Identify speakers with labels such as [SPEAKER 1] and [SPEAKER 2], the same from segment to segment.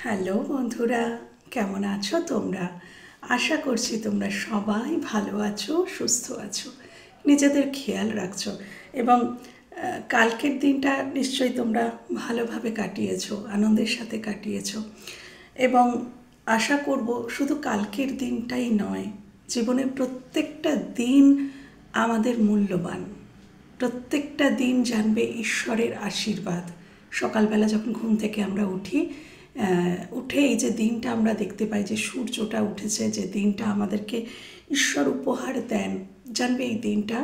[SPEAKER 1] Hello বন্ধুরা, কেমন আছো তোমরা? আশা করছি তোমরা সবাই ভালো আছো, সুস্থ আছো, নিজেদের খেয়াল রাখছো এবং কালকের দিনটা নিশ্চয়ই তোমরা ভালোভাবে কাটিয়েছো, আনন্দের সাথে কাটিয়েছো। এবং আশা করব শুধু কালকের দিনটাই নয়, জীবনের প্রত্যেকটা দিন আমাদের মূল্যবান। প্রত্যেকটা দিন জানবে ঈশ্বরের আশীর্বাদ। সকালবেলা যখন ঘুম থেকে আমরা উঠি, উঠে এই যে দিনটা আমরা দেখতে পাই যে সূর্যটা উঠেছে, যে দিনটা আমাদেরকে ঈশ্বর উপহার দেন, জানবে এই দিনটা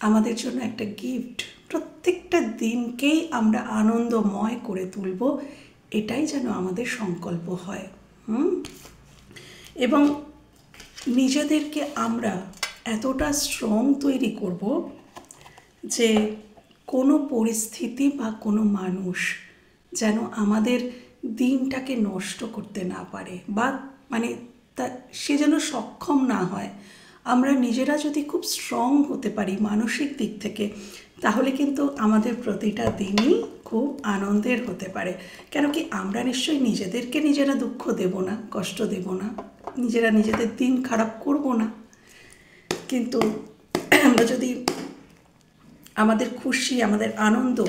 [SPEAKER 1] আমাদের জন্য একটা গিফট। প্রত্যেকটা দিনকেই আমরা আনন্দময় করে তুলব, এটাই যেন আমাদের সংকল্প হয়। এবং নিজেদেরকে আমরা এতটা স্ট্রং তৈরি করব যে কোনো পরিস্থিতি বা কোনো মানুষ যেন আমাদের দিনটাকে নষ্ট করতে না পারে, বা মানে সে যেন সক্ষম না হয়। আমরা নিজেরা যদি খুব স্ট্রং হতে পারি মানসিক দিক থেকে, তাহলে কিন্তু আমাদের প্রতিটা দিনই খুব আনন্দের হতে পারে। কেন কি আমরা নিশ্চয়ই নিজেদেরকে নিজেরা দুঃখ দেব না, কষ্ট দেব না, নিজেরা নিজেদের দিন খারাপ করব না। কিন্তু আমরা যদি আমাদের খুশি, আমাদের আনন্দ,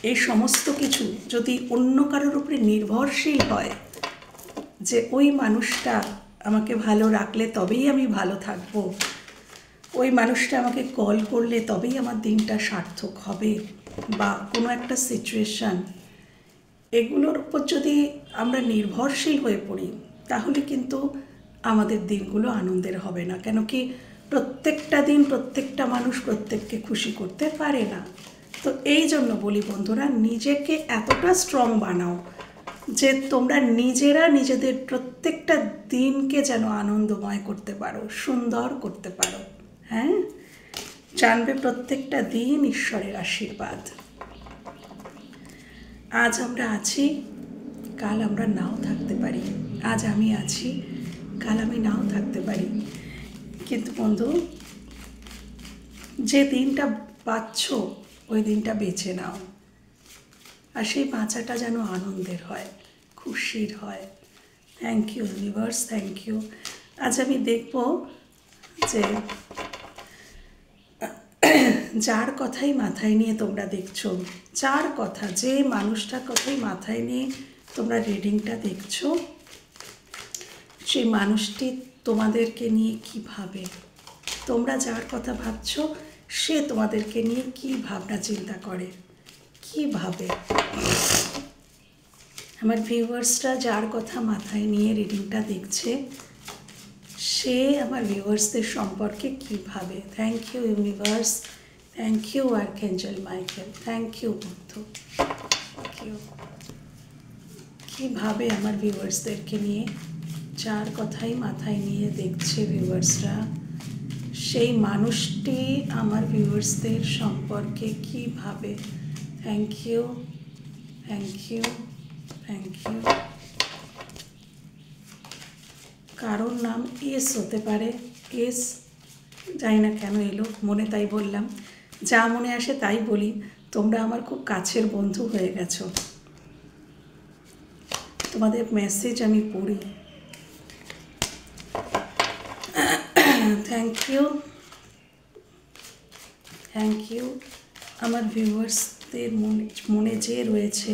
[SPEAKER 1] এই সমস্ত কিছু যদি অন্য কারোর উপরে নির্ভরশীল হয়, যে ওই মানুষটা আমাকে ভালো রাখলে তবেই আমি ভালো থাকবো, ওই মানুষটা আমাকে কল করলে তবেই আমার দিনটা সার্থক হবে, বা কোনো একটা সিচুয়েশান, এগুলোর উপর যদি আমরা নির্ভরশীল হয়ে পড়ি, তাহলে কিন্তু আমাদের দিনগুলো আনন্দের হবে না। কেন কি প্রত্যেকটা দিন প্রত্যেকটা মানুষ প্রত্যেককে খুশি করতে পারে না। তো এই জন্য বলি বন্ধুরা, নিজেকে এতটা স্ট্রং বানাও যে তোমরা নিজেরা নিজেদের প্রত্যেকটা দিনকে যেন আনন্দময় করতে পারো, সুন্দর করতে পারো। হ্যাঁ, জানবে প্রত্যেকটা দিন ঈশ্বরের আশীর্বাদ। আজ আমরা আছি, কাল আমরা নাও থাকতে পারি। আজ আমি আছি, কাল আমি নাও থাকতে পারি। কিন্তু বন্ধু, যে দিনটা পাচ্ছ ওই দিনটা বেছে নাও, আর সেই বাঁচাটা যেন আনন্দের হয়, খুশির হয়। Thank you universe, thank you. আজ আমি দেখব যে যার কথাই মাথায় নিয়ে তোমরা দেখছো, যার কথা, যে মানুষটার কথাই মাথায় নিয়ে তোমরা রিডিংটা দেখছো, সেই মানুষটি তোমাদেরকে নিয়ে কী ভাবে, তোমরা যার কথা ভাবছো সে তোমাদেরকে নিয়ে কী ভাবনা চিন্তা করে, কী ভাবে। আমার ভিউয়ার্সরা যার কথা মাথায় নিয়ে রিডিংটা দেখছে, সে আমার ভিউয়ার্সদের সম্পর্কে কী ভাবে। Thank you universe, thank you archangel Michael, thank you বন্ধু, থ্যাংক ইউ। কীভাবে আমার ভিউয়ার্সদেরকে নিয়ে, যার কথাই মাথায় নিয়ে দেখছে ভিউয়ার্সরা, সেই মানুষটি আমার ভিউয়ার্সদের সম্পর্কে কী ভাবে। Thank you, thank you, thank you. কারোর নাম এস হতে পারে, এস, জানি না কেন এলো মনে, তাই বললাম। যা মনে আসে তাই বলি। তোমরা আমার খুব কাছের বন্ধু হয়ে গেছো, তোমাদের মেসেজ আমি পড়ি। Thank you, thank you. আমার ভিউয়ার্সদের মনে যে রয়েছে,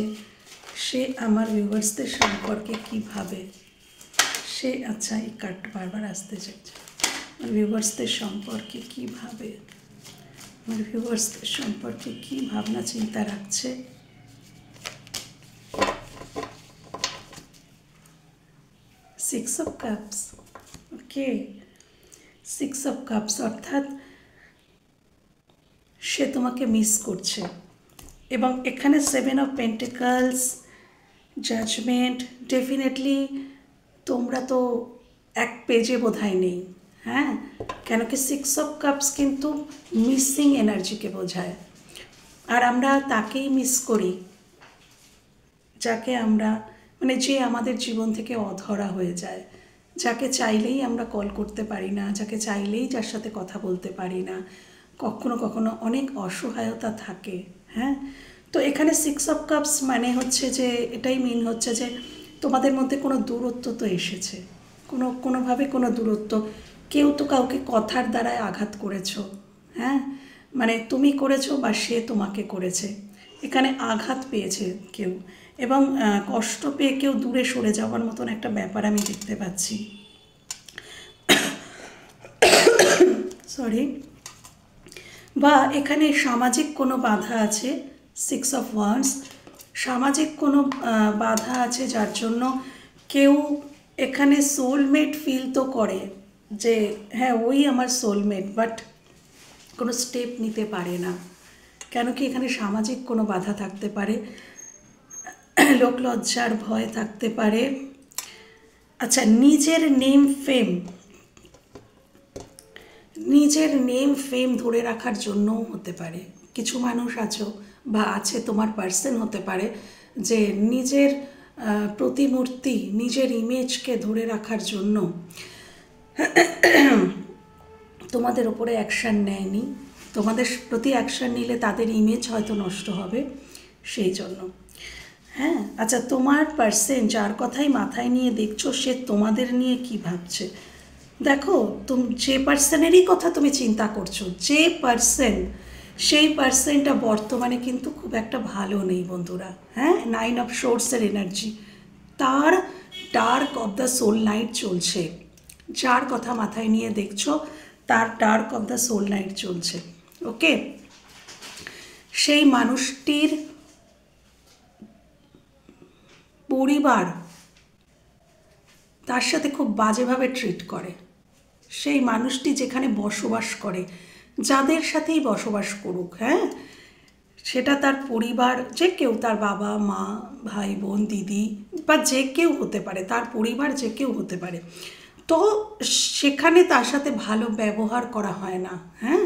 [SPEAKER 1] সে আমার ভিউয়ার্সদের সম্পর্কে কী ভাবে, সে, আচ্ছা এই কার্ডটা বারবার আসতে চাইছে, আমার ভিউয়ার্সদের সম্পর্কে কী ভাবে, আমার ভিউয়ার্সদের সম্পর্কে কী ভাবনা চিন্তা রাখছে। Six of cups, okay, six of cups অর্থাৎ সে তোমাকে মিস করছে। এবং এখানে seven of pentacles, judgement, definitely তোমরা তো এক পেজে বোধহয় নেই। হ্যাঁ, কেন কি সিক্স অফ কাপস কিন্তু মিসিং এনার্জিকে বোঝায়, আর আমরা তাকেই মিস করি যাকে আমরা, মানে যে আমাদের জীবন থেকে অধরা হয়ে যায়, যাকে চাইলেই আমরা কল করতে পারি না, যাকে চাইলেই যার সাথে কথা বলতে পারি না, কখনো কখনো অনেক অসহায়তা থাকে। হ্যাঁ, তো এখানে 6 of Cups মানে হচ্ছে যে এটাই মিন হচ্ছে যে তোমাদের মধ্যে কোনো দূরত্ব তো এসেছে, কোনোভাবে কোনো দূরত্ব, কেউ তো কাউকে কথার দ্বারায় আঘাত করেছো, হ্যাঁ, মানে তুমি করেছো বা সে তোমাকে করেছে, এখানে আঘাত পেয়েছে কেউ, এবং কষ্ট পেয়ে কেউ দূরে সরে যাওয়ার মতন একটা ব্যাপার আমি দেখতে পাচ্ছি। সরি। বা এখানে সামাজিক কোনো বাধা আছে, 6 of Wands, সামাজিক কোনো বাধা আছে যার জন্য কেউ এখানে সোলমেট ফিল তো করে যে হ্যাঁ ওই আমার সোলমেট, বাট কোনো স্টেপ নিতে পারে না। কেন কি এখানে সামাজিক কোনো বাধা থাকতে পারে, লোকলজ্জার ভয় থাকতে পারে। আচ্ছা, নিজের নেম ফেম ধরে রাখার জন্যও হতে পারে। কিছু মানুষ আছো বা আছে, তোমার পার্সন হতে পারে যে নিজের প্রতিমূর্তি, নিজের ইমেজকে ধরে রাখার জন্য তোমাদের ওপরে অ্যাকশান নেয়নি। তোমাদের প্রতি অ্যাকশান নিলে তাদের ইমেজ হয়তো নষ্ট হবে, সেই জন্য। হ্যাঁ, আচ্ছা, তোমার পার্সন যার কথাই মাথায় নিয়ে দেখছো সে তোমাদের নিয়ে কি ভাবছে। দেখো, যে পার্সনেরই কথা তুমি চিন্তা করছো, যে পার্সন, সেই পার্সনটা বর্তমানে কিন্তু খুব একটা ভালো নেই বন্ধুরা। হ্যাঁ, 9 of Swords-এর এনার্জি, তার dark of the soul night চলছে। যার কথা মাথায় নিয়ে দেখছো তার dark of the soul night চলছে। ওকে, সেই মানুষটির পরিবার তার সাথে খুব বাজেভাবে ট্রিট করে। সেই মানুষটি যেখানে বসবাস করে, যাদের সাথেই বসবাস করুক, হ্যাঁ, সেটা তার পরিবার, যে কেউ, তার বাবা মা ভাই বোন দিদি বা যে কেউ হতে পারে, তার পরিবার যে কেউ হতে পারে, তো সেখানে তার সাথে ভালো ব্যবহার করা হয় না। হ্যাঁ,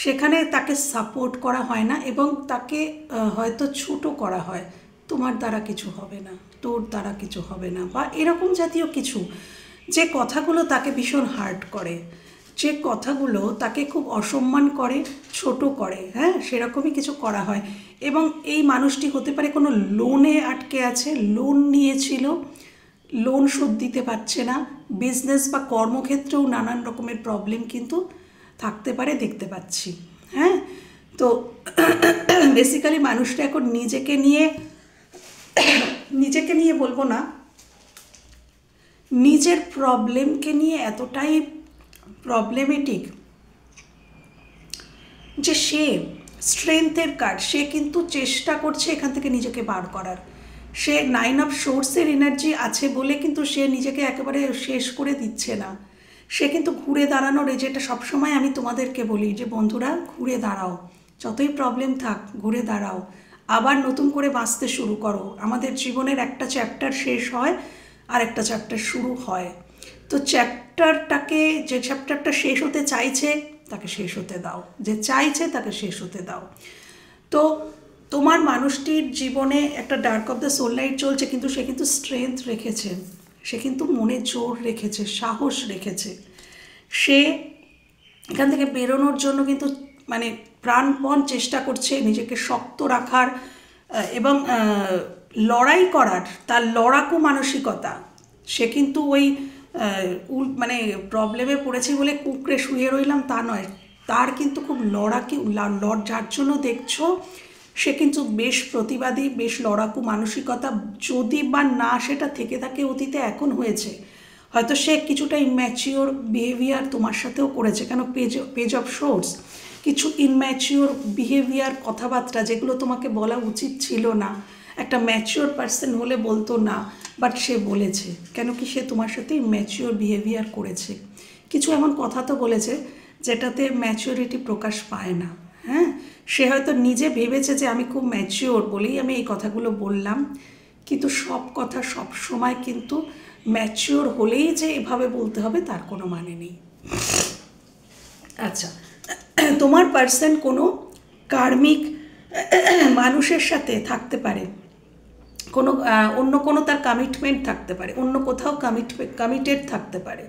[SPEAKER 1] সেখানে তাকে সাপোর্ট করা হয় না এবং তাকে হয়তো ছোটো করা হয়, তোমার দ্বারা কিছু হবে না, তোর দ্বারা কিছু হবে না, বা এরকম জাতীয় কিছু, যে কথাগুলো তাকে ভীষণ হার্ট করে, যে কথাগুলো তাকে খুব অসম্মান করে, ছোট করে, হ্যাঁ, সেরকমই কিছু করা হয়। এবং এই মানুষটি হতে পারে কোনো লোনে আটকে আছে, লোন নিয়েছিল, লোন শোধ দিতে পারছে না, বিজনেস বা কর্মক্ষেত্রেও নানান রকমের প্রবলেম কিন্তু থাকতে পারে, দেখতে পাচ্ছি। হ্যাঁ, তো বেসিক্যালি মানুষটা এখন নিজেকে নিয়ে বলবো না, নিজের প্রবলেমকে নিয়ে এতটাই প্রবলেমেটিক যে সে স্ট্রেংথের কার্ড, সে কিন্তু চেষ্টা করছে এখান থেকে নিজেকে বার করার। সে 9 of Swords-এর এনার্জি আছে বলে কিন্তু সে নিজেকে একেবারে শেষ করে দিচ্ছে না। সে কিন্তু ঘুরে দাঁড়ানোর, যেটা সবসময় আমি তোমাদেরকে বলি যে বন্ধুরা, ঘুরে দাঁড়াও, যতই প্রবলেম থাক ঘুরে দাঁড়াও, আবার নতুন করে বাঁচতে শুরু করো। আমাদের জীবনের একটা চ্যাপ্টার শেষ হয় আর একটা চ্যাপ্টার শুরু হয়। তো যে চ্যাপ্টারটা শেষ হতে চাইছে তাকে শেষ হতে দাও, যে চাইছে তাকে শেষ হতে দাও। তো তোমার মানুষটির জীবনে একটা dark of the soul light চলছে, কিন্তু সে কিন্তু স্ট্রেংথ রেখেছে, সে কিন্তু মনে জোর রেখেছে, সাহস রেখেছে। সে এখান থেকে বেরোনোর জন্য কিন্তু মানে প্রাণপণ চেষ্টা করছে, নিজেকে শক্ত রাখার এবং লড়াই করার, তার লড়াকু মানসিকতা। সে কিন্তু ওই মানে প্রবলেমে পড়েছি বলে কুঁকড়ে শুয়ে রইলাম তা নয়, তার কিন্তু খুব যার জন্য দেখছো সে কিন্তু বেশ প্রতিবাদী, বেশ লড়াকু মানসিকতা। যদি বা না সেটা থেকে থাকে অতীতে, এখন হয়েছে, হয়তো সে কিছুটা ইম্যাচিওর বিহেভিয়ার তোমার সাথেও করেছে। কেন, পেজ অফ সোর্স, কিছু ইনম্যাচিওর বিহেভিয়ার, কথাবার্তা যেগুলো তোমাকে বলা উচিত ছিল না, একটা ম্যাচিওর পার্সন হলে বলতো না, বাট সে বলেছে। কেন কি, সে তোমার সাথে ম্যাচিওর বিহেভিয়ার করেছে, কিছু এমন কথা তো বলেছে যেটাতে ম্যাচিওরিটি প্রকাশ পায় না। হ্যাঁ, সে হয়তো নিজে ভেবেছে যে আমি খুব ম্যাচিওর বলেই আমি এই কথাগুলো বললাম, কিন্তু সব কথা সব সময় কিন্তু ম্যাচিওর হলেই যে এভাবে বলতে হবে তার কোনো মানে নেই। আচ্ছা, তোমার পার্সন কোনো কার্মিক মানুষের সাথে থাকতে পারে, কোনো অন্য কোনো তার কমিটমেন্ট থাকতে পারে, অন্য কোথাও কমিটেড থাকতে পারে,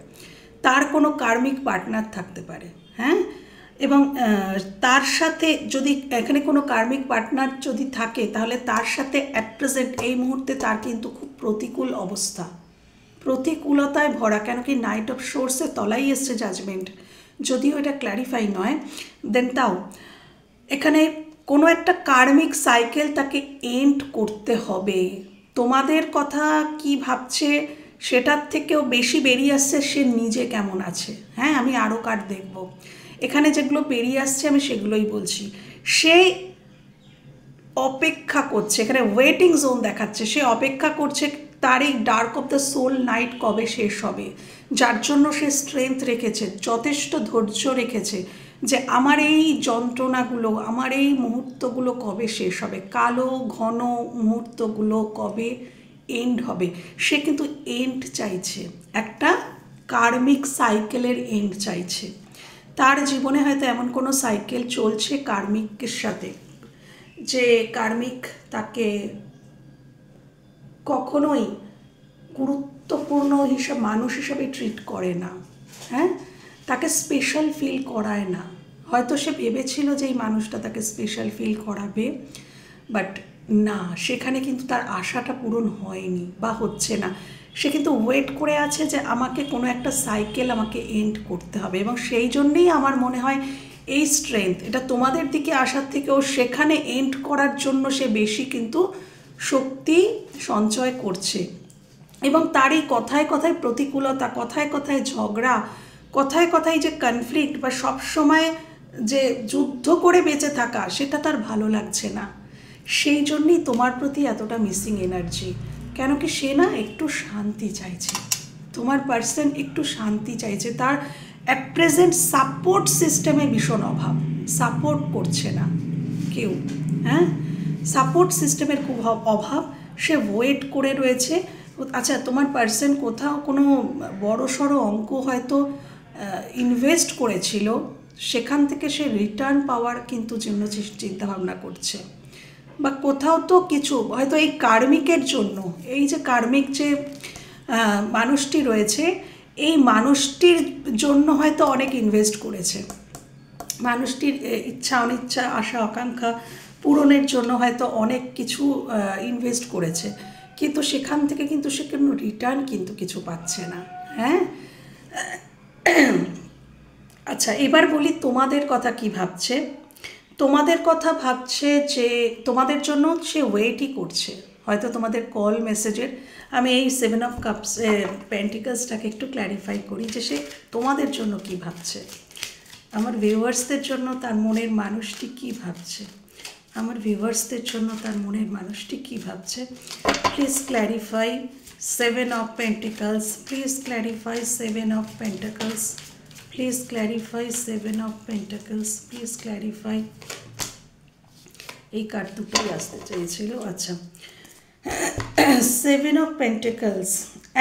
[SPEAKER 1] তার কোনো কার্মিক পার্টনার থাকতে পারে। হ্যাঁ, এবং তার সাথে যদি এখানে কোনো কার্মিক পার্টনার যদি থাকে তাহলে তার সাথে অ্যাট প্রেজেন্ট এই মুহূর্তে তার কিন্তু খুব প্রতিকূল অবস্থা, প্রতিকূলতায় ভরা। কেন কি নাইট অফ সোর্সের তলাই এসছে জাজমেন্ট, যদিও এটা ক্ল্যারিফাই নয়, দেন তাও এখানে কোনো একটা কার্মিক সাইকেল তাকে এন্ড করতে হবে। তোমাদের কথা কি ভাবছে সেটার থেকেও বেশি বেরিয়ে আসছে সে নিজে কেমন আছে। হ্যাঁ, আমি আরও কার্ড দেখব, এখানে যেগুলো বেরিয়ে আসছে আমি সেগুলোই বলছি। সে অপেক্ষা করছে, এখানে ওয়েটিং জোন দেখাচ্ছে, সে অপেক্ষা করছে তার এই dark of the soul night কবে শেষ হবে, যার জন্য সে স্ট্রেংথ রেখেছে, যথেষ্ট ধৈর্য রেখেছে যে আমার এই যন্ত্রণাগুলো, আমার এই মুহূর্তগুলো কবে শেষ হবে, কালো ঘন মুহূর্তগুলো কবে এন্ড হবে। সে কিন্তু এন্ড চাইছে, একটা কার্মিক সাইকেলের এন্ড চাইছে। তার জীবনে হয়তো এমন কোনো সাইকেল চলছে কার্মিকের সাথে যে কার্মিক তাকে কখনোই গুরুত্বপূর্ণ মানুষ হিসাবে ট্রিট করে না। হ্যাঁ, তাকে স্পেশাল ফিল করায় না। হয়তো সে ভেবেছিল যে এই মানুষটা তাকে স্পেশাল ফিল করাবে, বাট না, সেখানে কিন্তু তার আশাটা পূরণ হয়নি বা হচ্ছে না। সে কিন্তু ওয়েট করে আছে যে আমাকে কোনো একটা সাইকেল আমাকে এন্ড করতে হবে, এবং সেই জন্যেই আমার মনে হয় এই স্ট্রেংথ এটা তোমাদের দিকে আসার থেকেও সেখানে এন্ড করার জন্য সে বেশি কিন্তু শক্তি সঞ্চয় করছে। এবং তার এই কথায় কথায় প্রতিকূলতা, কথায় কথায় ঝগড়া, কথায় কথায় যে কনফ্লিক্ট বা সবসময় যে যুদ্ধ করে বেঁচে থাকা, সেটা তার ভালো লাগছে না। সেই জন্যই তোমার প্রতি এতটা মিসিং এনার্জি। কেন কি সে না একটু শান্তি চাইছে, তোমার পার্সন একটু শান্তি চাইছে। তার অ্যাট প্রেজেন্ট সাপোর্ট সিস্টেমে ভীষণ অভাব, সাপোর্ট করছে না কেউ। হ্যাঁ, সাপোর্ট সিস্টেমের খুব অভাব, সে ওয়েট করে রয়েছে। আচ্ছা, তোমার পার্সন কোথাও কোনো বড় সড়ো অঙ্ক হয়তো ইনভেস্ট করেছিল, সেখান থেকে সে রিটার্ন পাওয়ার কিন্তু জন্য চিন্তাভাবনা করছে। বা কোথাও তো কিছু হয়তো এই কার্মিকের জন্য, এই যে কার্মিক যে মানুষটি রয়েছে, এই মানুষটির জন্য হয়তো অনেক ইনভেস্ট করেছে। মানুষটির ইচ্ছা অনিচ্ছা, আশা আকাঙ্ক্ষা পূরণের জন্য হয়তো অনেক কিছু ইনভেস্ট করেছে, কিন্তু সেখান থেকে কিন্তু সে কোনো রিটার্ন কিন্তু কিছু পাচ্ছে না। হ্যাঁ, আচ্ছা, এবার বলি তোমাদের কথা কি ভাবছে। তোমাদের কথা ভাবছে যে তোমাদের জন্য সে ওয়েটই করছে, হয়তো তোমাদের কল মেসেজের। আমি এই 7 অফ কাপস পেন্টিকলসটাকে একটু ক্ল্যারিফাই করি যে সে তোমাদের জন্য কি ভাবছে। আমার ভিউয়ার্সদের জন্য তার মনের মানুষটি কি ভাবছে, আমার ভিউয়ার্সদের জন্য তার মনের মানুষটি কি ভাবছে। Please clarify 7 of pentacles, please clarify 7 of pentacles, please clarify 7 of pentacles, please clarify. এই কার্ড দুটোই আসতে চেয়েছিল। আচ্ছা, 7 অফ পেন্টিকলস,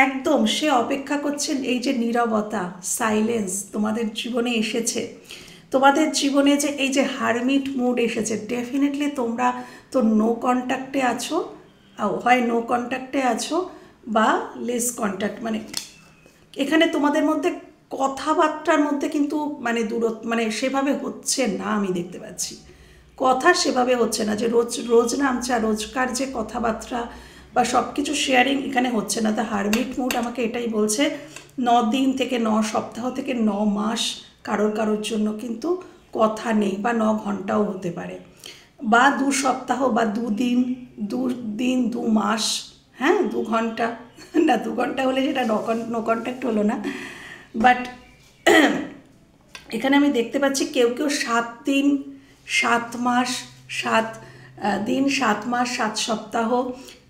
[SPEAKER 1] একদম সে অপেক্ষা করছেন। এই যে নীরবতা, সাইলেন্স তোমাদের জীবনে এসেছে, তোমাদের জীবনে যে এই যে হারমিট মুড এসেছে, ডেফিনেটলি তোমরা তো নো কন্ট্যাক্টে আছো, হয় নো কন্ট্যাক্টে আছো বা লেস কন্ট্যাক্ট। মানে এখানে তোমাদের মধ্যে কথাবার্তার মধ্যে কিন্তু মানে দূরত্ব মানে সেভাবে হচ্ছে না, আমি দেখতে পাচ্ছি কথা সেভাবে হচ্ছে না, যে রোজ নামচা রোজকার যে কথাবার্তা বা সব কিছু শেয়ারিং এখানে হচ্ছে না। দ্য হারমিট মুড আমাকে এটাই বলছে, 9 দিন থেকে 9 সপ্তাহ থেকে 9 মাস কারোর জন্য কিন্তু কথা নেই, বা 9 ঘন্টাও হতে পারে, বা 2 সপ্তাহ বা 2 দিন, 2 মাস। হ্যাঁ, 2 ঘন্টা না, 2 ঘন্টা হলে সেটা নো কন্ট্যাক্ট হলো না। বাট এখানে আমি দেখতে পাচ্ছি কেউ 7 দিন, 7 মাস, 7 দিন, 7 মাস, 7 সপ্তাহ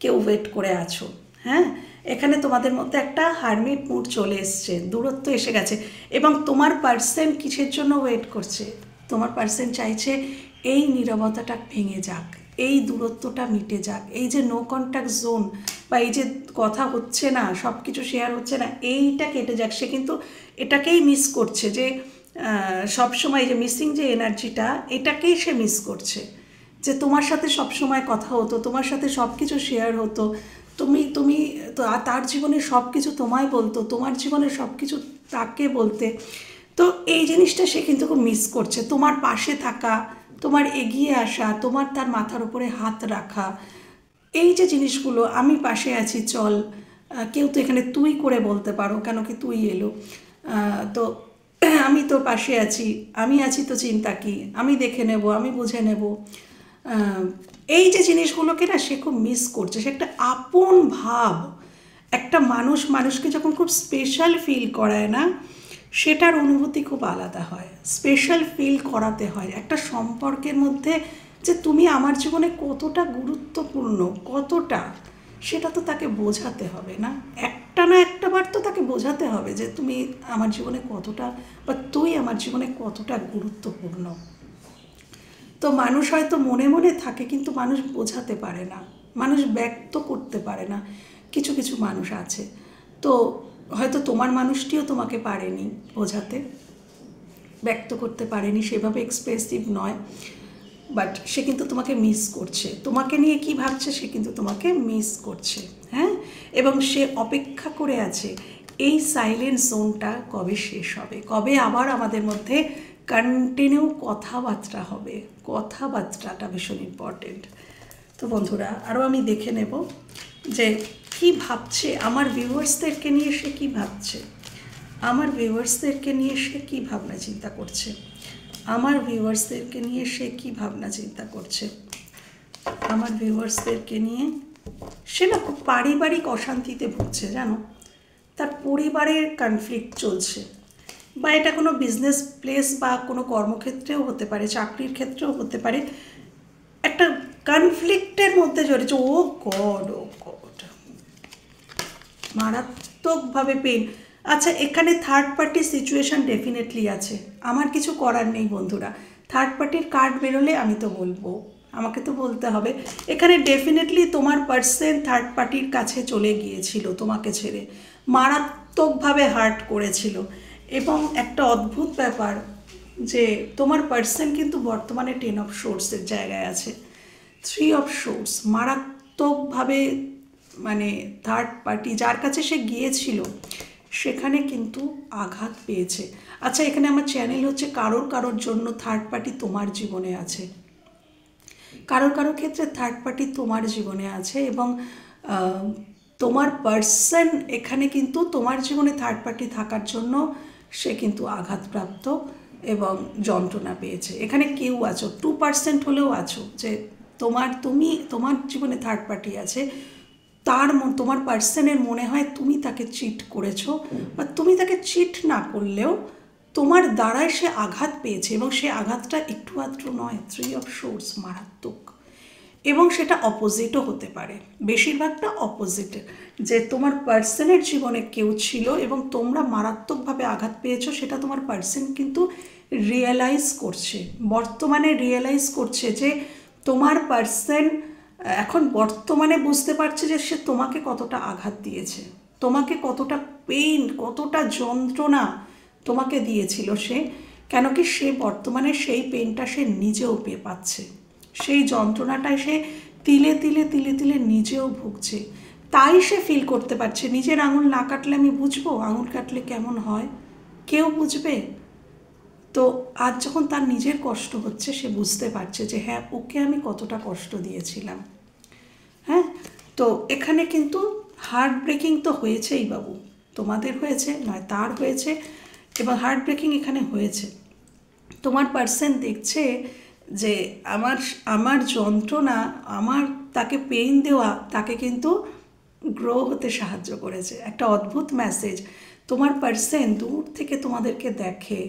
[SPEAKER 1] কেউ ওয়েট করে আছো। হ্যাঁ, এখানে তোমাদের মধ্যে একটা হারমিট মুড চলে এসছে, দূরত্ব এসে গেছে। এবং তোমার পার্সন কিসের জন্য ওয়েট করছে? তোমার পার্সন চাইছে এই নীরবতাটা ভেঙে যাক, এই দূরত্বটা মিটে যাক, এই যে নো কন্ট্যাক্ট জোন বা এই যে কথা হচ্ছে না, সব কিছু শেয়ার হচ্ছে না, এইটা কেটে যাক। সে কিন্তু এটাকেই মিস করছে, যে সবসময় যে মিসিং যে এনার্জিটা, এটাকেই সে মিস করছে, যে তোমার সাথে সবসময় কথা হতো, তোমার সাথে সব কিছু শেয়ার হতো, তুমি তো তার জীবনে সব কিছু তোমায় বলতো, তোমার জীবনে সব কিছু তাকে বলতে। তো এই জিনিসটা সে কিন্তু খুব মিস করছে, তোমার পাশে থাকা, তোমার এগিয়ে আসা, তোমার তার মাথার উপরে হাত রাখা, এই যে জিনিসগুলো, আমি পাশে আছি চল, কেউ তো এখানে তুই করে বলতে পারো, কেন কি তুই এলো, তো আমি তোর পাশে আছি, আমি আছি তো চিন্তা কি, আমি দেখে নেব, আমি বুঝে নেব, এই যে জিনিসগুলোকে না সে খুব মিস করছে। সে একটা আপন ভাব, একটা মানুষ মানুষকে যখন খুব স্পেশাল ফিল করায় না, সেটার অনুভূতি খুব আলাদা হয়। স্পেশাল ফিল করাতে হয় একটা সম্পর্কের মধ্যে, যে তুমি আমার জীবনে কতটা গুরুত্বপূর্ণ, কতটা, সেটা তো তাকে বোঝাতে হবে না, একটা না একটা বার তো তাকে বোঝাতে হবে যে তুমি আমার জীবনে কতটা, বা তুই আমার জীবনে কতটা গুরুত্বপূর্ণ। তো মানুষ হয়তো মনে মনে থাকে, কিন্তু মানুষ বোঝাতে পারে না, মানুষ ব্যক্ত করতে পারে না। কিছু কিছু মানুষ আছে, তো হয়তো তোমার মানুষটিও তোমাকে পারেনি বোঝাতে, ব্যক্ত করতে পারেনি, সেভাবে এক্সপ্রেসিভ নয়, বাট সে কিন্তু তোমাকে মিস করছে, তোমাকে নিয়ে কি ভাবছে সে কিন্তু তোমাকে মিস করছে। হ্যাঁ, এবং সে অপেক্ষা করে আছে এই সাইলেন্ট জোনটা কবে শেষ হবে, কবে আবার আমাদের মধ্যে কন্টিনিউ কথাবার্তা হবে। কথাবার্তাটা ভীষণ ইম্পর্টেন্ট। তো বন্ধুরা, আরও আমি দেখে নেব যে কি ভাবছে আমার ভিউয়ার্সদেরকে নিয়ে, সে কি ভাবছে, আমার ভিউয়ার্সদেরকে নিয়ে সে কি ভাবনা চিন্তা করছে, আমার ভিউয়ার্সদেরকে নিয়ে সে কি ভাবনা চিন্তা করছে, আমার ভিউয়ার্সদেরকে নিয়ে সে না খুব পারিবারিক অশান্তিতে ভুগছে, জানো, তার পরিবারের কনফ্লিক্ট চলছে, বা এটা কোনো বিজনেস প্লেস বা কোনো কর্মক্ষেত্রেও হতে পারে, চাকরির ক্ষেত্রেও হতে পারে, একটা কনফ্লিক্টের মধ্যে জড়িয়েছে। ও গড, ও গড, মারাত্মকভাবে পেন। আচ্ছা, এখানে থার্ড পার্টি সিচুয়েশান ডেফিনেটলি আছে, আমার কিছু করার নেই বন্ধুরা, থার্ড পার্টির কার্ড বেরোলে আমি তো বলবো, আমাকে তো বলতে হবে। এখানে ডেফিনেটলি তোমার পার্সন থার্ড পার্টির কাছে চলে গিয়েছিল তোমাকে ছেড়ে, মারাত্মকভাবে হার্ট করেছিল। এবং একটা অদ্ভুত ব্যাপার যে তোমার পার্সন কিন্তু বর্তমানে 10 অফ সোর্সের জায়গায় আছে, 3 অফ সোর্স, মারাত্মকভাবে মানে থার্ড পার্টি যার কাছে সে গিয়েছিল সেখানে কিন্তু আঘাত পেয়েছে। আচ্ছা, এখানে আমার চ্যানেল হচ্ছে কারোর জন্য থার্ড পার্টি তোমার জীবনে আছে, কারোর ক্ষেত্রে থার্ড পার্টি তোমার জীবনে আছে, এবং তোমার পার্সন এখানে কিন্তু তোমার জীবনে থার্ড পার্টি থাকার জন্য সে কিন্তু আঘাতপ্রাপ্ত এবং যন্ত্রণা পেয়েছে। এখানে কেউ আছো, 2% হলেও আছো, যে তোমার জীবনে থার্ড পার্টি আছে, তোমার পার্সনের মনে হয় তুমি তাকে চিট করেছো, বা তুমি তাকে চিট না করলেও তোমার দ্বারায় সে আঘাত পেয়েছে, এবং সে আঘাতটা একটু আধটু নয়, 3 অফ সোর্স, মারাত্মক। এবং সেটা অপোজিটও হতে পারে, বেশিরভাগটা অপোজিটে, যে তোমার পার্সনের জীবনে কেউ ছিল এবং তোমরা মারাত্মকভাবে আঘাত পেয়েছো, সেটা তোমার পার্সন কিন্তু রিয়েলাইজ করছে, বর্তমানে রিয়েলাইজ করছে যে তোমার পার্সন এখন বর্তমানে বুঝতে পারছে যে সে তোমাকে কতটা আঘাত দিয়েছে, তোমাকে কতটা পেইন, কতটা যন্ত্রণা তোমাকে দিয়েছিল সে, কেন কি সে বর্তমানে সেই পেইনটা সে নিজেও পাচ্ছে, সেই যন্ত্রণাটায় সে তিলে তিলে তিলে তিলে নিজেও ভুগছে, তাই সে ফিল করতে পারছে। নিজের আঙুল না কাটলে আমি বুঝবো আঙুল কাটলে কেমন হয়, কেউ বুঝবে? তো আজ যখন তার নিজের কষ্ট হচ্ছে, সে বুঝতে পারছে যে হ্যাঁ, ওকে আমি কতটা কষ্ট দিয়েছিলাম। হ্যাঁ, তো এখানে কিন্তু হার্ট ব্রেকিং তো হয়েছেই বাবু, তোমাদের হয়েছে নয় তার হয়েছে, এবং হার্ট ব্রেকিং এখানে হয়েছে। তোমার পার্সন দেখছে যে আমার যন্ত্রণা, আমার তাকে পেইন দেওয়া তাকে কিন্তু গ্রো হতে সাহায্য করেছে। একটা অদ্ভুত মেসেজ, তোমার পার্সন দূর থেকে তোমাদেরকে দেখে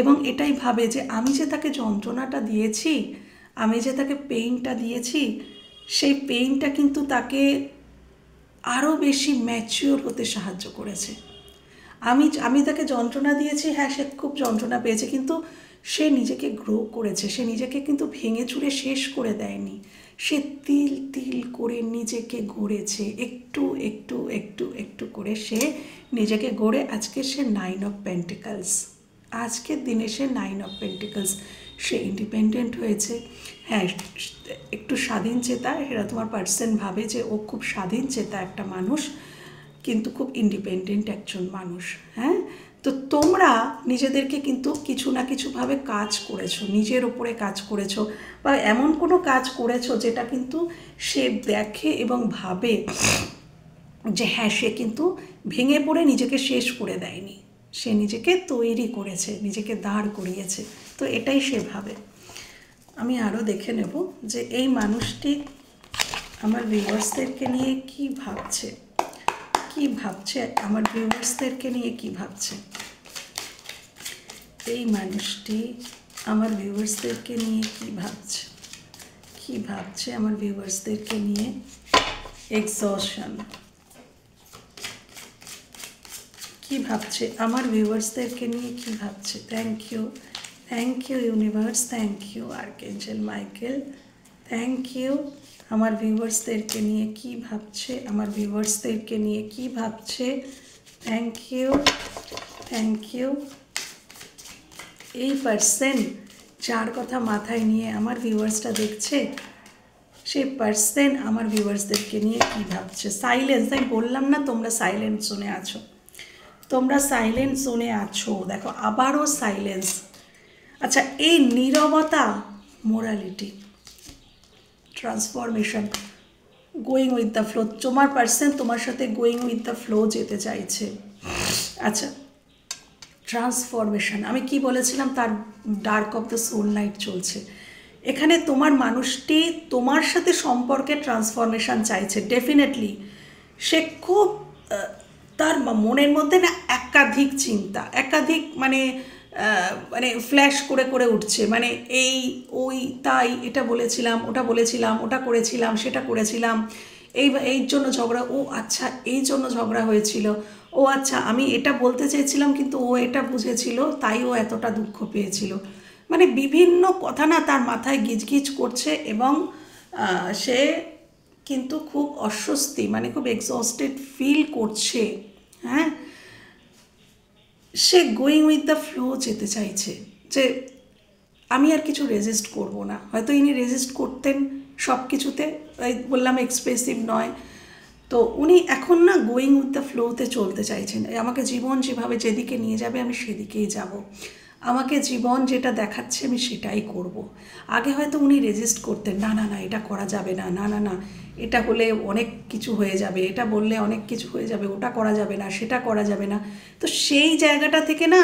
[SPEAKER 1] এবং এটাই ভাবে যে আমি যে তাকে যন্ত্রণাটা দিয়েছি, আমি যে তাকে পেইনটা দিয়েছি, সেই পেইনটা কিন্তু তাকে আরও বেশি ম্যাচিওর হতে সাহায্য করেছে। আমি তাকে যন্ত্রণা দিয়েছি, হ্যাঁ সে খুব যন্ত্রণা পেয়েছে, কিন্তু সে নিজেকে গ্রো করেছে, সে নিজেকে কিন্তু ভেঙে চুরে শেষ করে দেয়নি, সে তিল তিল করে নিজেকে গড়েছে, একটু একটু একটু একটু করে সে নিজেকে গড়ে আজকে সে 9 অফ পেন্টিকলস, আজকের দিনে সে 9 অফ পেন্টিকলস, সে ইন্ডিপেন্ডেন্ট হয়েছে। হ্যাঁ, একটু স্বাধীন চেতা, এরা তোমার পার্সন ভাবে যে ও খুব স্বাধীন চেতা একটা মানুষ, কিন্তু খুব ইন্ডিপেন্ডেন্ট একজন মানুষ। হ্যাঁ, তো তোমরা নিজেদেরকে কিন্তু কিছু না কিছুভাবে কাজ করেছো, নিজের ওপরে কাজ করেছো, বা এমন কোনো কাজ করেছো যেটা কিন্তু সে দেখে এবং ভাবে যে হ্যাঁ, সে কিন্তু ভেঙে পড়ে নিজেকে শেষ করে দেয়নি, সে নিজেকে তৈরি করেছে, নিজেকে দাঁড় করিয়েছে। তো এটাই সে ভাবে। আমি আরও দেখে নেব যে এই মানুষটি আমার ভিউয়ার্সদেরকে নিয়ে কি ভাবছে, আমার ভিউয়ার্সদেরকে নিয়ে কি ভাবছে। এই মানুষটি আমার ভিউয়ার্সদেরকে নিয়ে কি ভাবছে আমার ভিউয়ার্সদেরকে নিয়ে। এক্সহশন, কি ভাবছে আমার ভিউয়ার্সদেরকে নিয়ে, কি ভাবছে। Thank you universe, thank you archangel Michael, thank you. আমার ভিউয়ার্সদেরকে নিয়ে কি ভাবছে, আমার ভিউয়ার্সদেরকে নিয়ে কি ভাবছে। Thank you. এই পার্সন যার কথা মাথায় নিয়ে আমার ভিউয়ার্সটা দেখছে, সেই পার্সন আমার ভিউয়ার্সদেরকে নিয়ে কি ভাবছে। সাইলেন্স, আমি বললাম না তোমরা সাইলেন্ট জোনে আছো, দেখো আবারও সাইলেন্স। আচ্ছা, এই নীরবতা, morality, transformation, going with the flow. তোমার পার্সন তোমার সাথে গোয়িং উইথ দ্য ফ্লো যেতে চাইছে। আচ্ছা, ট্রান্সফরমেশন, আমি কি বলেছিলাম, তার dark of the soul night চলছে। এখানে তোমার মানুষটি তোমার সাথে সম্পর্কে ট্রান্সফরমেশন চাইছে। ডেফিনেটলি সে খুব তার মনের মধ্যে না একাধিক চিন্তা, একাধিক মানে ফ্ল্যাশ করে উঠছে, মানে এই ওই তাই, এটা বলেছিলাম, ওটা বলেছিলাম, ওটা করেছিলাম, সেটা করেছিলাম, এই জন্য ঝগড়া, ও আচ্ছা এই জন্য ঝগড়া হয়েছিল, ও আচ্ছা আমি এটা বলতে চেয়েছিলাম কিন্তু ও এটা বুঝেছিল, তাই ও এতটা দুঃখ পেয়েছিল। মানে বিভিন্ন কথা না তার মাথায় গিজগিজ করছে, এবং সে কিন্তু খুব অস্বস্তি, মানে খুব এক্সস্টেড ফিল করছে। হ্যাঁ, সে গোয়িং উইথ দ্য ফ্লো যেতে চাইছে, যে আমি আর কিছু রেজিস্ট করব না। হয়তো ইনি রেজিস্ট করতেন সব কিছুতে, বললাম এক্সপ্রেসিভ নয়, তো উনি এখন না গোয়িং উইথ দ্য ফ্লোতে চলতে চাইছেন। আমাকে জীবন যেভাবে যেদিকে নিয়ে যাবে আমি সেদিকেই যাব, আমাকে জীবন যেটা দেখাচ্ছে আমি সেটাই করব। আগে হয়তো উনি রেজিস্ট করতেন, না না না এটা করা যাবে না, না না না এটা হলে অনেক কিছু হয়ে যাবে, এটা বললে অনেক কিছু হয়ে যাবে, ওটা করা যাবে না, সেটা করা যাবে না। তো সেই জায়গাটা থেকে না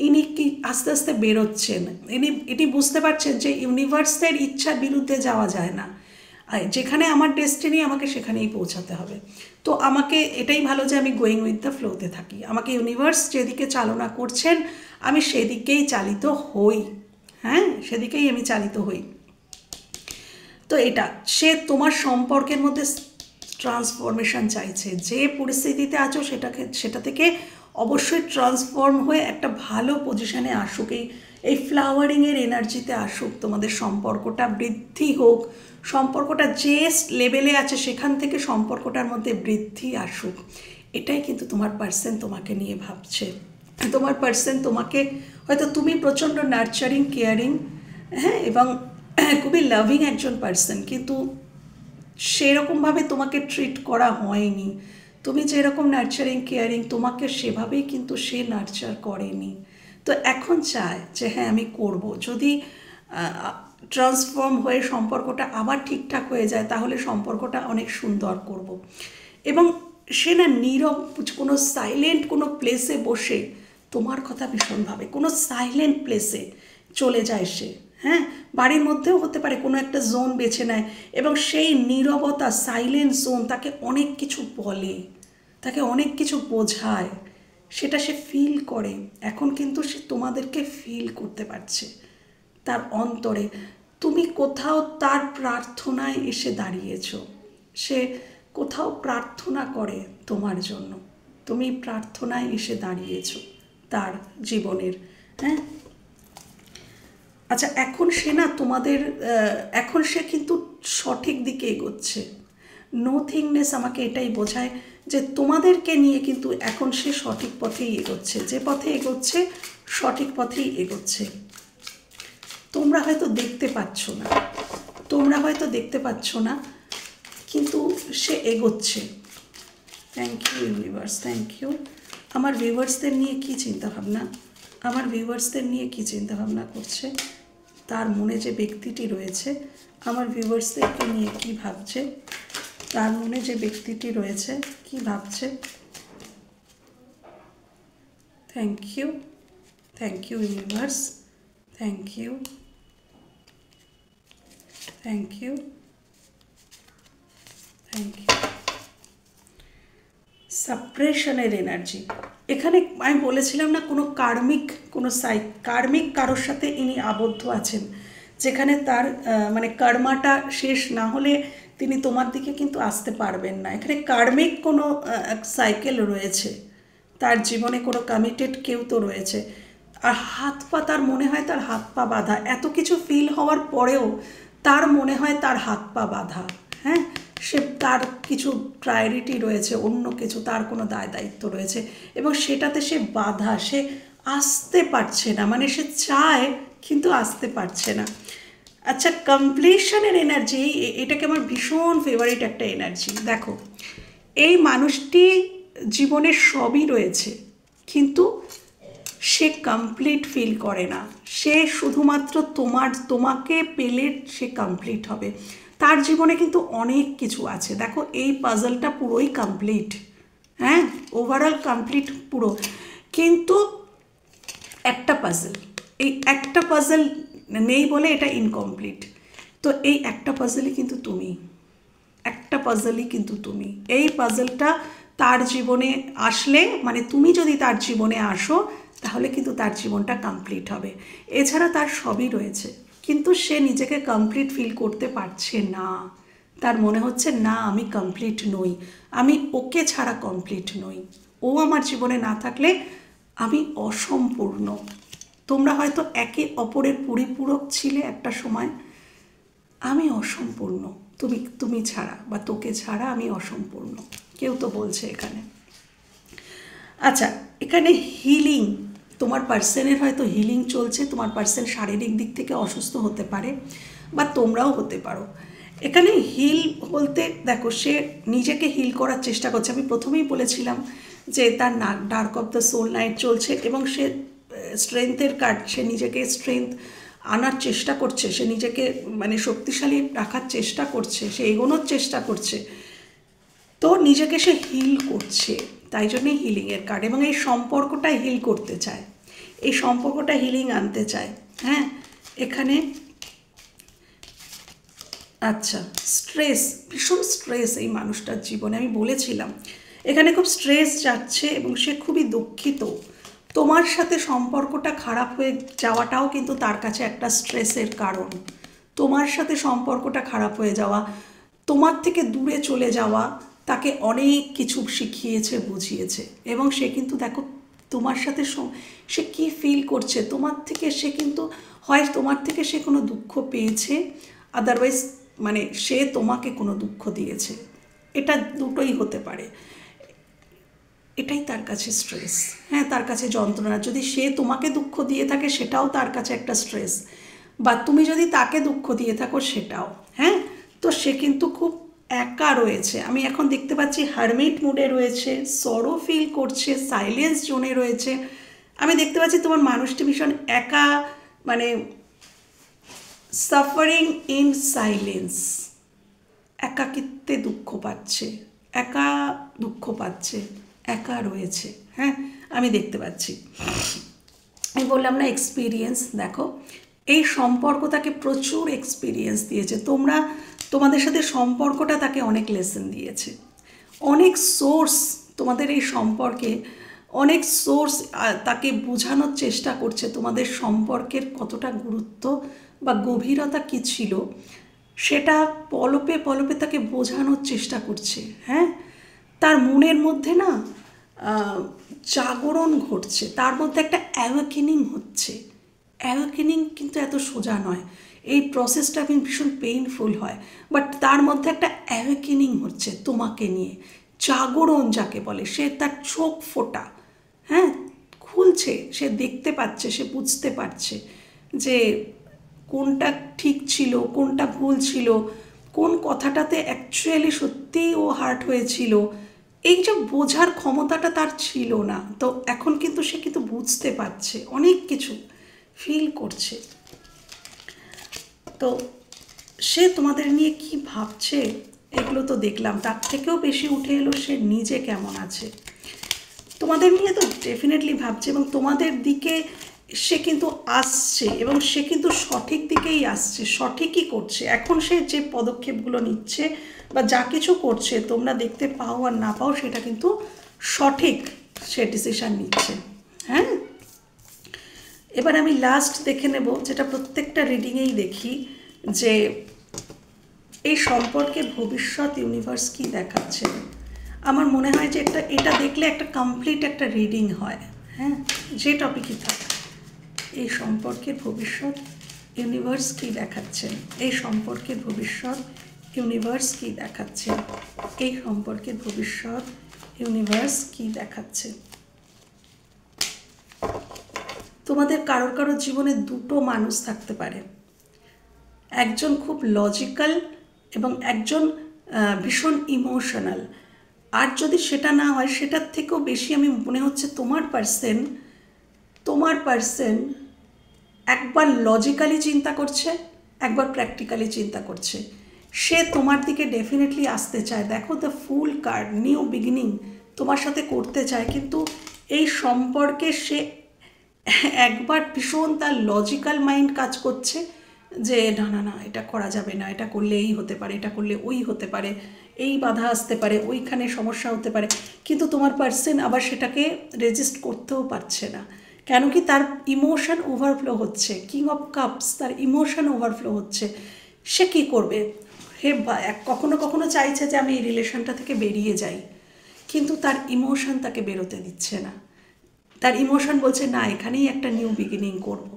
[SPEAKER 1] ইনি কি আস্তে আস্তে বেরোচ্ছেন। এটি বুঝতে পারছেন যে ইউনিভার্সের ইচ্ছার বিরুদ্ধে যাওয়া যায় না, যেখানে আমার ডেস্টিনি আমাকে সেখানেই পৌঁছাতে হবে। তো আমাকে এটাই ভালো যে আমি গোয়িং উইথ দ্য ফ্লোতে থাকি, আমাকে ইউনিভার্স যেদিকে চালনা করছেন আমি সেদিকেই চালিত হই। হ্যাঁ, সেদিকেই আমি চালিত হই। তো এটা সে তোমার সম্পর্কের মধ্যে ট্রান্সফরমেশন চাইছে, যে পরিস্থিতিতে আছো সেটা থেকে অবশ্যই ট্রান্সফর্ম হয়ে একটা ভালো পজিশনে আসুক, এই ফ্লাওয়ারিংয়ের এনার্জিতে আসুক, তোমাদের সম্পর্কটা বৃদ্ধি হোক, সম্পর্কটা যে লেভেলে আছে সেখান থেকে সম্পর্কটার মধ্যে বৃদ্ধি আসুক। এটাই কিন্তু তোমার পার্সন তোমাকে নিয়ে ভাবছে। তোমার পার্সন তোমাকে, হয়তো তুমি প্রচণ্ড নার্চারিং, কেয়ারিং, হ্যাঁ, এবং খুবই লাভিং একজন পার্সন, কিন্তু সেরকমভাবে তোমাকে ট্রিট করা হয়নি। তুমি যেরকম নার্চারিং, কেয়ারিং, তোমাকে সেভাবেই কিন্তু সে নার্চার করেনি। তো এখন চায় যে হ্যাঁ আমি করব, যদি ট্রান্সফর্ম হয়ে সম্পর্কটা আবার ঠিকঠাক হয়ে যায় তাহলে সম্পর্কটা অনেক সুন্দর করব। এবং সে না নীরব, কোনো সাইলেন্ট কোনো প্লেসে বসে তোমার কথা ভীষণভাবে, কোনো সাইলেন্ট প্লেসে চলে যায় সে। হ্যাঁ, বাড়ির মধ্যেও হতে পারে, কোনো একটা জোন বেছে নেয়, এবং সেই নীরবতা, সাইলেন্ট জোন তাকে অনেক কিছু বলে, তাকে অনেক কিছু বোঝায়, সেটা সে ফিল করে। এখন কিন্তু সে তোমাদেরকে ফিল করতে পারছে তার অন্তরে। তুমি কোথাও তার প্রার্থনায় এসে দাঁড়িয়েছ, সে কোথাও প্রার্থনা করে তোমার জন্য, তুমি প্রার্থনায় এসে দাঁড়িয়েছ তার জীবনের। হ্যাঁ, আচ্ছা, এখন সে না তোমাদের, এখন সে কিন্তু সঠিক দিকে এগোচ্ছে। নোথিংনেস আমাকে এটাই বোঝায় যে তোমাদেরকে নিয়ে কিন্তু এখন সে সঠিক পথেই এগোচ্ছে, যে পথে এগোচ্ছে সঠিক পথেই এগোচ্ছে। তোমরা হয়তো দেখতে পাচ্ছ না, কিন্তু সে এগোচ্ছে। Thank you universe, thank you. আমার ভিউয়ার্সদের নিয়ে কি চিন্তাভাবনা, আমার ভিউয়ার্সদের নিয়ে কি চিন্তাভাবনা করছে, তার মনে যে ব্যক্তিটি রয়েছে আমার ভিউয়ার্সদেরকে নিয়ে কি ভাবছে, তার মনে যে ব্যক্তিটি রয়েছে কি ভাবছে। Thank you, thank you universe, thank you, thank you, thank you. সাপ্রেশনের এনার্জি এখানে আমি বলেছিলাম না, কোনো কার্মিক কারোর সাথে ইনি আবদ্ধ আছেন, যেখানে তার মানে কর্মাটা শেষ না হলে তিনি তোমার দিকে কিন্তু আসতে পারবেন না। এখানে কার্মিক কোনো সাইকেল রয়েছে, তার জীবনে কোনো কমিটেড কেউ তো রয়েছে। আর হাত পা, তার মনে হয় তার হাত পা বাঁধা, এত কিছু ফিল হওয়ার পরেও তার মনে হয় তার হাত পা বাঁধা। হ্যাঁ, সে তার কিছু প্রায়োরিটি রয়েছে, অন্য কিছু তার কোনো দায় দায়িত্ব রয়েছে এবং সেটাতে সে বাধা, সে আসতে পারছে না, মানে সে চায় কিন্তু আসতে পারছে না। আচ্ছা, কমপ্লিশনের এনার্জি, এটাকে আমার ভীষণ ফেভারিট একটা এনার্জি। দেখো, এই মানুষটি জীবনের সবই রয়েছে কিন্তু সে কমপ্লিট ফিল করে না, সে শুধুমাত্র তোমাকে পেলে সে কমপ্লিট হবে। তার জীবনে কিন্তু অনেক কিছু আছে, দেখো এই পাজলটা পুরোই কমপ্লিট, হ্যাঁ ওভারঅল কমপ্লিট পুরো, কিন্তু একটা পাজল, এই একটা পাজল নেই বলে এটা ইনকমপ্লিট। তো এই একটা পাজলই কিন্তু তুমি, একটা পাজলই কিন্তু তুমি। এই পাজলটা তার জীবনে আসলে, মানে তুমি যদি তার জীবনে আসো তাহলে কিন্তু তার জীবনটা কমপ্লিট হবে। এছাড়া তার সবই রয়েছে কিন্তু সে নিজেকে কমপ্লিট ফিল করতে পারছে না, তার মনে হচ্ছে না আমি কমপ্লিট নই, আমি ওকে ছাড়া কমপ্লিট নই, ও আমার জীবনে না থাকলে আমি অসম্পূর্ণ। তোমরা হয়তো একে অপরের পরিপূরক ছিলে একটা সময়, আমি অসম্পূর্ণ, তুমি ছাড়া বা তোকে ছাড়া আমি অসম্পূর্ণ, কেউ তো বলছে এখানে। আচ্ছা, এখানে হিলিং, তোমার পার্সনের হয়তো হিলিং চলছে, তোমার পার্সন শারীরিক দিক থেকে অসুস্থ হতে পারে বা তোমরাও হতে পারো। এখানে হিল বলতে দেখো, সে নিজেকে হিল করার চেষ্টা করছে। আমি প্রথমেই বলেছিলাম যে তার dark of the soul night চলছে এবং সে স্ট্রেংথের কার্ড, সে নিজেকে স্ট্রেংথ আনার চেষ্টা করছে, সে নিজেকে মানে শক্তিশালী রাখার চেষ্টা করছে, সে এগোনোর চেষ্টা করছে, তো নিজেকে সে হিল করছে, তাই জন্যই হিলিংয়ের কার্ড। এবং এই সম্পর্কটা হিল করতে চায়, এই সম্পর্কটা হিলিং আনতে চায়। হ্যাঁ, এখানে আচ্ছা, স্ট্রেস, ভীষণ স্ট্রেস এই মানুষটার জীবনে, আমি বলেছিলাম এখানে খুব স্ট্রেস যাচ্ছে এবং সে খুবই দুঃখিত। তোমার সাথে সম্পর্কটা খারাপ হয়ে যাওয়াটাও কিন্তু তার কাছে একটা স্ট্রেসের কারণ। তোমার সাথে সম্পর্কটা খারাপ হয়ে যাওয়া, তোমার থেকে দূরে চলে যাওয়া তাকে অনেক কিছু শিখিয়েছে, বুঝিয়েছে এবং সে কিন্তু দেখো তোমার সাথে সে কী ফিল করছে, তোমার থেকে সে কিন্তু হয় তোমার থেকে সে কোনো দুঃখ পেয়েছে, আদারওয়াইজ মানে সে তোমাকে কোনো দুঃখ দিয়েছে, এটা দুটোই হতে পারে। এটাই তার কাছে স্ট্রেস, হ্যাঁ তার কাছে যন্ত্রণা। যদি সে তোমাকে দুঃখ দিয়ে থাকে সেটাও তার কাছে একটা স্ট্রেস, বা তুমি যদি তাকে দুঃখ দিয়ে থাকো সেটাও। হ্যাঁ, তো সে কিন্তু খুব একা রয়েছে, আমি এখন দেখতে পাচ্ছি হারমিট মুডে রয়েছে, সরো ফিল করছে, সাইলেন্স জোনে রয়েছে। আমি দেখতে পাচ্ছি তোমার মানুষটি ভীষণ একা, মানে সাফারিং ইন সাইলেন্স, একাকিত্বে দুঃখ পাচ্ছে, একা দুঃখ পাচ্ছে, একা রয়েছে। হ্যাঁ, আমি দেখতে পাচ্ছি, আমি বললাম না এক্সপিরিয়েন্স, দেখো এই সম্পর্ক তাকে প্রচুর এক্সপিরিয়েন্স দিয়েছে, তোমাদের সাথে সম্পর্কটা তাকে অনেক লেসন দিয়েছে, অনেক সোর্স তোমাদের এই সম্পর্কে, অনেক সোর্স তাকে বোঝানোর চেষ্টা করছে তোমাদের সম্পর্কের কতটা গুরুত্ব বা গভীরতা কী ছিল, সেটা পলপে পলপে তাকে বোঝানোর চেষ্টা করছে। হ্যাঁ, তার মনের মধ্যে না জাগরণ ঘটছে, তার মধ্যে একটা অ্যাওয়েকেনিং হচ্ছে। অ্যাওয়েকেনিং কিন্তু এত সোজা নয়, এই প্রসেসটা ভীষণ পেইনফুল হয়, বাট তার মধ্যে একটা অ্যাওয়েকেনিং হচ্ছে তোমাকে নিয়ে, জাগরণ যাকে বলে, সে তার চোখ ফোটা, হ্যাঁ খুলছে, সে দেখতে পাচ্ছে, সে বুঝতে পারছে যে কোনটা ঠিক ছিল, কোনটা ভুল ছিল, কোন কথাটাতে অ্যাকচুয়ালি সত্যিই ও হার্ট হয়েছিল, এই যে বোঝার ক্ষমতাটা তার ছিল না, তো এখন কিন্তু সে কিন্তু বুঝতে পারছে, অনেক কিছু ফিল করছে। তো সে তোমাদের নিয়ে কি ভাবছে এগুলো তো দেখলাম, তার থেকেও বেশি উঠে এলো সে নিজে কেমন আছে। তোমাদের নিয়ে তো ডেফিনেটলি ভাবছে এবং তোমাদের দিকে সে কিন্তু আসছে এবং সে কিন্তু সঠিক দিকেই আসছে, সঠিকই করছে। এখন সে যে পদক্ষেপগুলো নিচ্ছে বা যা কিছু করছে তোমরা দেখতে পাও আর না পাও, সেটা কিন্তু সঠিক সে ডিসিশান নিচ্ছে। হ্যাঁ, এবার আমি লাস্ট দেখে নেব, যেটা প্রত্যেকটা রিডিংয়েই দেখি, যে এই সম্পর্কে ভবিষ্যৎ ইউনিভার্স কি দেখাচ্ছে। আমার মনে হয় যে এটা দেখলে একটা কমপ্লিট একটা রিডিং হয়। হ্যাঁ, যে টপিকই থাক, এই সম্পর্কের ভবিষ্যৎ ইউনিভার্স কি দেখাচ্ছেন, এই সম্পর্কের ভবিষ্যৎ ইউনিভার্স কি দেখাচ্ছে, এই সম্পর্কের ভবিষ্যৎ ইউনিভার্স কি দেখাচ্ছে। তোমাদের কারোর কারোর জীবনে দুটো মানুষ থাকতে পারে, একজন খুব লজিক্যাল এবং একজন ভীষণ ইমোশনাল। আর যদি সেটা না হয়, সেটার থেকেও বেশি আমি মনে হচ্ছে তোমার পার্সন একবার লজিক্যালি চিন্তা করছে, একবার প্র্যাকটিক্যালি চিন্তা করছে। সে তোমার দিকে ডেফিনেটলি আসতে চায়। দেখো, the fool card, new beginning তোমার সাথে করতে চায়, কিন্তু এই সম্পর্কে সে একবার ভীষণ তার লজিক্যাল মাইন্ড কাজ করছে যে না না না, এটা করা যাবে না, এটা করলে এই হতে পারে, এটা করলে ওই হতে পারে, এই বাধা আসতে পারে, ওইখানে সমস্যা হতে পারে। কিন্তু তোমার পার্সন আবার সেটাকে রেজিস্ট করতেও পারছে না। কেন কি, তার ইমোশন ওভারফ্লো হচ্ছে। কিং অফ কাপস, তার ইমোশন ওভারফ্লো হচ্ছে। সে কী করবে? কখনো কখনো চাইছে যে আমি এই রিলেশনটা থেকে বেরিয়ে যাই, কিন্তু তার ইমোশন তাকে বেরোতে দিচ্ছে না। তার ইমোশন বলছে না, এখানেই একটা নিউ বিগিনিং করব।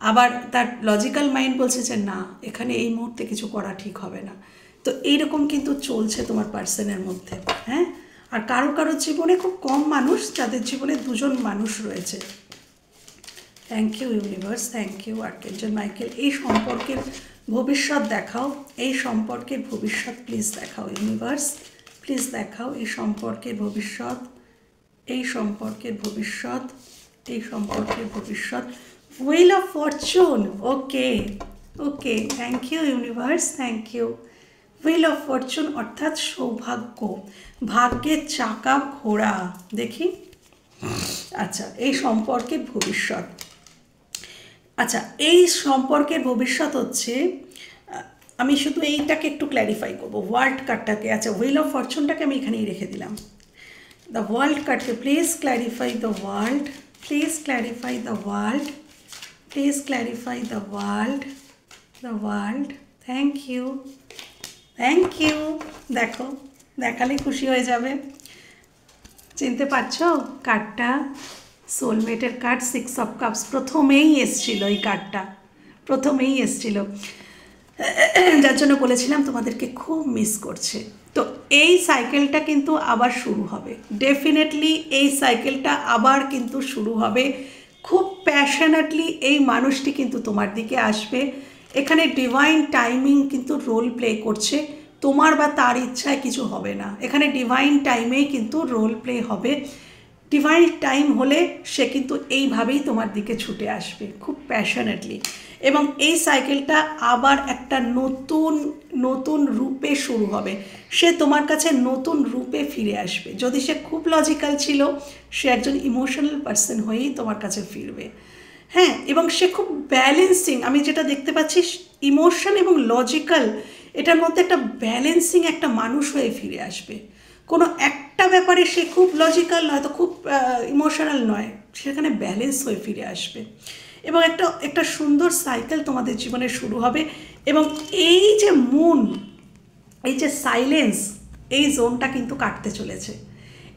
[SPEAKER 1] আবার তার লজিক্যাল মাইন্ড বলছে যে না, এখানে এই মুহূর্তে কিছু করা ঠিক হবে না। তো এইরকম কিন্তু চলছে তোমার পার্সনের মধ্যে। হ্যাঁ, আর কারোর জীবনে খুব কম মানুষ, যাদের জীবনে দুজন মানুষ রয়েছে। Thank you universe, thank you archangel Michael. এই সম্পর্কের ভবিষ্যৎ দেখাও, এই সম্পর্কের ভবিষ্যৎ প্লিজ দেখাও ইউনিভার্স, প্লিজ দেখাও এই সম্পর্কের ভবিষ্যৎ, এই সম্পর্কের ভবিষ্যৎ, এই সম্পর্কের ভবিষ্যৎ। Wheel of fortune, okay okay, thank you universe, thank you. Wheel of fortune অর্থাৎ সৌভাগ্য, ভাগ্যের চাকা ঘোড়া। দেখি, আচ্ছা, এই সম্পর্কের ভবিষ্যৎ। আচ্ছা, এই সম্পর্কের ভবিষ্যৎ হচ্ছে, আমি শুধু এইটাকে একটু ক্ল্যারিফাই করবো, ওয়ার্ল্ড কার্ডটাকে। আচ্ছা, হুইল অফ ফরচুনটাকে আমি এখানেই রেখে দিলাম। The world card, please clarify the world, please clarify the world, please clarify the world, the world. Thank you, thank you. দেখো, দেখালে খুশি হয়ে যাবে। চিনতে পারছো কার্ডটা? সোলমেটের কার্ড, 6 অফ কাপস প্রথমেই এসছিল, এই কার্ডটা প্রথমেই এসছিল, যার জন্য বলেছিলাম তোমাদেরকে খুব মিস করছে। তো এই সাইকেলটা কিন্তু আবার শুরু হবে, ডেফিনেটলি এই সাইকেলটা আবার কিন্তু শুরু হবে। খুব প্যাশনেটলি এই মানুষটি কিন্তু তোমার দিকে আসবে। এখানে ডিভাইন টাইমিং কিন্তু রোল প্লে করছে, তোমার বা তার ইচ্ছায় কিছু হবে না। এখানে ডিভাইন টাইমেই কিন্তু রোল প্লে হবে। ডিভাইন টাইম হলে সে কিন্তু এইভাবেই তোমার দিকে ছুটে আসবে খুব প্যাশনেটলি, এবং এই সাইকেলটা আবার একটা নতুন রূপে শুরু হবে। সে তোমার কাছে নতুন রূপে ফিরে আসবে। যদি সে খুব লজিক্যাল ছিল, সে একজন ইমোশনাল পার্সন হয়েই তোমার কাছে ফিরবে। হ্যাঁ, এবং সে খুব ব্যালেন্সিং, আমি যেটা দেখতে পাচ্ছি, ইমোশন এবং লজিক্যাল এটার মধ্যে একটা ব্যালেন্সিং একটা মানুষ হয়ে ফিরে আসবে। কোনো একটা ব্যাপারে সে খুব লজিক্যাল নয়, তো খুব ইমোশনাল নয়, সেখানে ব্যালেন্স হয়ে ফিরে আসবে, এবং একটা সুন্দর সাইকেল তোমাদের জীবনে শুরু হবে। এবং এই যে মুন, এই যে সাইলেন্স, এই জোনটা কিন্তু কাটতে চলেছে।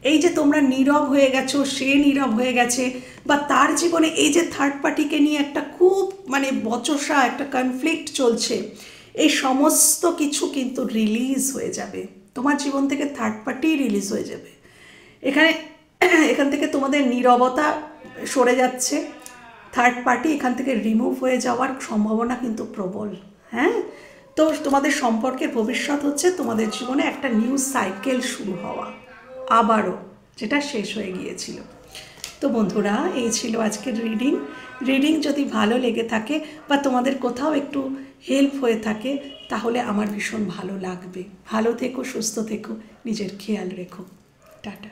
[SPEAKER 1] এই যে তোমরা নীরব হয়ে গেছো, সে নীরব হয়ে গেছে, বা তার জীবনে এই যে থার্ড পার্টিকে নিয়ে একটা খুব বচসা একটা কনফ্লিক্ট চলছে, এই সমস্ত কিছু কিন্তু রিলিজ হয়ে যাবে। তোমার জীবন থেকে থার্ড পার্টি রিলিজ হয়ে যাবে। এখান থেকে তোমাদের নীরবতা সরে যাচ্ছে, থার্ড পার্টি এখান থেকে রিমুভ হয়ে যাওয়ার সম্ভাবনা কিন্তু প্রবল। হ্যাঁ, তো তোমাদের সম্পর্কের ভবিষ্যৎ হচ্ছে তোমাদের জীবনে একটা নিউ সাইকেল শুরু হওয়া। আবারও, যেটা শেষ হয়ে গিয়েছিল। তো বন্ধুরা, এই ছিল আজকের রিডিং যদি ভালো লেগে থাকে বা তোমাদের কোথাও একটু হেল্প হয়ে থাকে তাহলে আমার ভীষণ ভালো লাগবে। ভালো থেকো, সুস্থ থেকো, নিজের খেয়াল রেখো। টাটা।